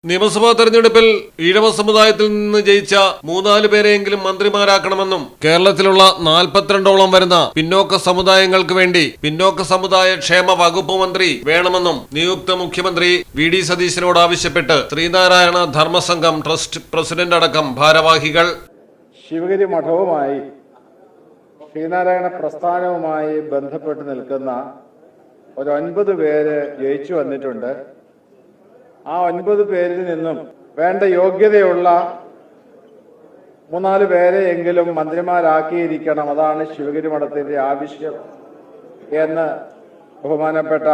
നിയമസഭാ തെരഞ്ഞെടുപ്പിൽ ഈഴവ സമുദായത്തിൽ നിന്ന് ജയിച്ച 3-4 പേരെയെങ്കിലും മന്ത്രിമാരാക്കണമെന്നും കേരളത്തിലുള്ള 42ഓളം വരുന്ന പിന്നോക്ക സമുദായങ്ങൾക്ക് വേണ്ടി പിന്നോക്ക സമുദായ ക്ഷേമ വകുപ്പ് മന്ത്രി വേണമെന്നും നിയുക്ത മുഖ്യമന്ത്രി വി.ഡി. സതീശനോട് ആവശ്യപ്പെട്ട് ശ്രീനാരായണ ധർമ്മസംഘം ട്രസ്റ്റ് പ്രസിഡന്റ് അടക്കം ഭാരവാഹികൾ ശിവഗിരി മഠവുമായി ശ്രീനാരായണ പ്രസ്ഥാനവുമായി ബന്ധപ്പെട്ട് നിൽക്കുന്ന ഒരു 9 പേര് ജയിച്ചു വന്നിട്ടുണ്ട്. ആ 9 പേരിൽ നിന്നും വേണ്ട യോഗ്യതയുള്ള 3-4 പേരെയെങ്കിലും മന്ത്രിമാരാക്കിയിരിക്കണം. അതാണ് ശിവഗിരി മഠത്തിന്റെ ആവശ്യം എന്ന് ബഹുമാനപ്പെട്ട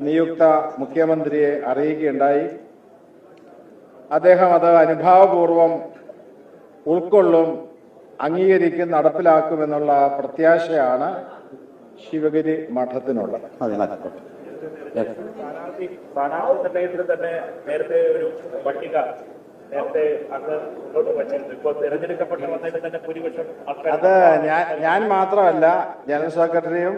നിയുക്ത മുഖ്യമന്ത്രിയെ അറിയിക്കുകയുണ്ടായി. അദ്ദേഹം അത് അനുഭാവപൂർവം ഉൾക്കൊള്ളും, അംഗീകരിക്കും, നടപ്പിലാക്കുമെന്നുള്ള പ്രത്യാശയാണ് ശിവഗിരി മഠത്തിനുള്ളത്. സ്ഥാനാർത്ഥി നിർണയത്തിൽ തന്നെ നേരത്തെ ഒരു പട്ടിക നേരത്തെ അങ്ങ് മുന്നോട്ട് വച്ചിരുന്നു. ഇപ്പോൾ തിരഞ്ഞെടുക്കപ്പെട്ട് വന്നതിൽ തന്നെ ഭൂരിപക്ഷം അത് ഞാൻ മാത്രമല്ല, ജനറൽ സെക്രട്ടറിയും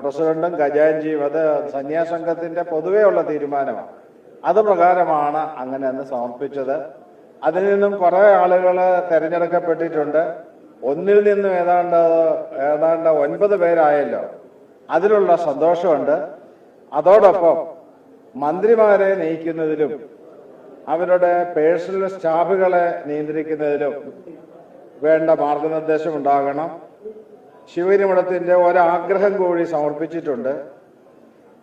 പ്രസിഡന്റും ഖജാൻജിയും, അത് സന്യാസംഘത്തിന്റെ പൊതുവെയുള്ള തീരുമാനമാണ്. അത് പ്രകാരമാണ് അങ്ങനെ അന്ന് സമർപ്പിച്ചത്. അതിൽ നിന്നും കുറെ ആളുകൾ തെരഞ്ഞെടുക്കപ്പെട്ടിട്ടുണ്ട്. ഒന്നിൽ നിന്നും ഏതാണ്ട് 9 പേരായല്ലോ. അതിലുള്ള സന്തോഷമുണ്ട്. അതോടൊപ്പം മന്ത്രിമാരെ നയിക്കുന്നതിലും അവരുടെ പേഴ്സണൽ സ്റ്റാഫുകളെ നിയന്ത്രിക്കുന്നതിലും വേണ്ട മാർഗനിർദ്ദേശം ഉണ്ടാകണം. ശിവഗിരി മഠത്തിന്റെ ഒരാഗ്രഹം കൂടി സമർപ്പിച്ചിട്ടുണ്ട്.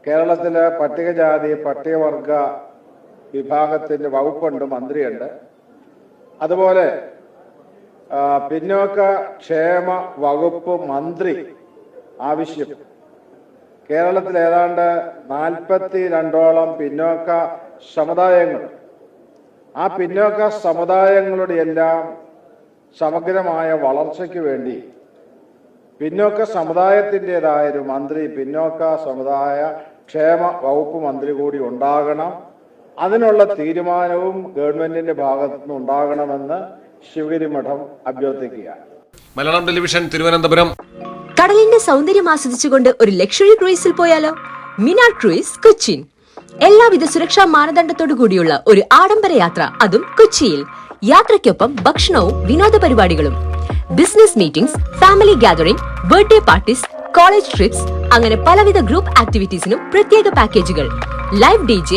കേരളത്തിലെ പട്ടികജാതി പട്ടികവർഗ വിഭാഗത്തിന്റെ വകുപ്പുണ്ട്, മന്ത്രിയുണ്ട്. അതുപോലെ പിന്നോക്ക ക്ഷേമ വകുപ്പ് മന്ത്രി ആവശ്യം. കേരളത്തിൽ ഏതാണ്ട് 42ഓളം പിന്നോക്ക സമുദായങ്ങൾ. ആ പിന്നോക്ക സമുദായങ്ങളുടെ എല്ലാം സമഗ്രമായ വളർച്ചയ്ക്ക് വേണ്ടി പിന്നോക്ക സമുദായത്തിൻ്റെതായൊരു മന്ത്രി, പിന്നോക്ക സമുദായ ക്ഷേമ വകുപ്പ് മന്ത്രി കൂടി ഉണ്ടാകണം. അതിനുള്ള തീരുമാനവും ഗവൺമെന്റിന്റെ ഭാഗത്തുനിന്ന് ഉണ്ടാകണമെന്ന് ശിവഗിരി മഠം അഭ്യർത്ഥിക്കുകയാണ്. മലയാളം ടെലിവിഷൻ, തിരുവനന്തപുരം. കടലിന്റെ സൗന്ദര്യം ആസ്വദിച്ചുകൊണ്ട് ഒരു ലക്ഷറി ക്രൂയിസിൽ പോയാലോ? മിനാർ ക്രൂയിസ് കൊച്ചിൻ. എല്ലാവിധ സുരക്ഷാ മാനദണ്ഡത്തോടു കൂടിയുള്ള ഒരു ആഡംബര യാത്ര, അതും കൊച്ചിയിൽ. യാത്രയ്ക്കൊപ്പം ഭക്ഷണവും വിനോദ പരിപാടികളും, business meetings, family gathering, birthday parties, college trips, അങ്ങനെ പലവിധ ഗ്രൂപ്പ് ആക്ടിവിറ്റീസിനും പ്രത്യേക പാക്കേജുകൾ. Live DJ,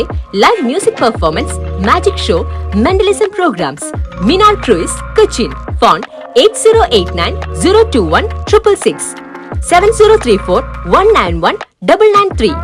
live music performance, magic show, mentalism programs. Minar cruise Cochin. Phone 8089 021 666 7034 191 993.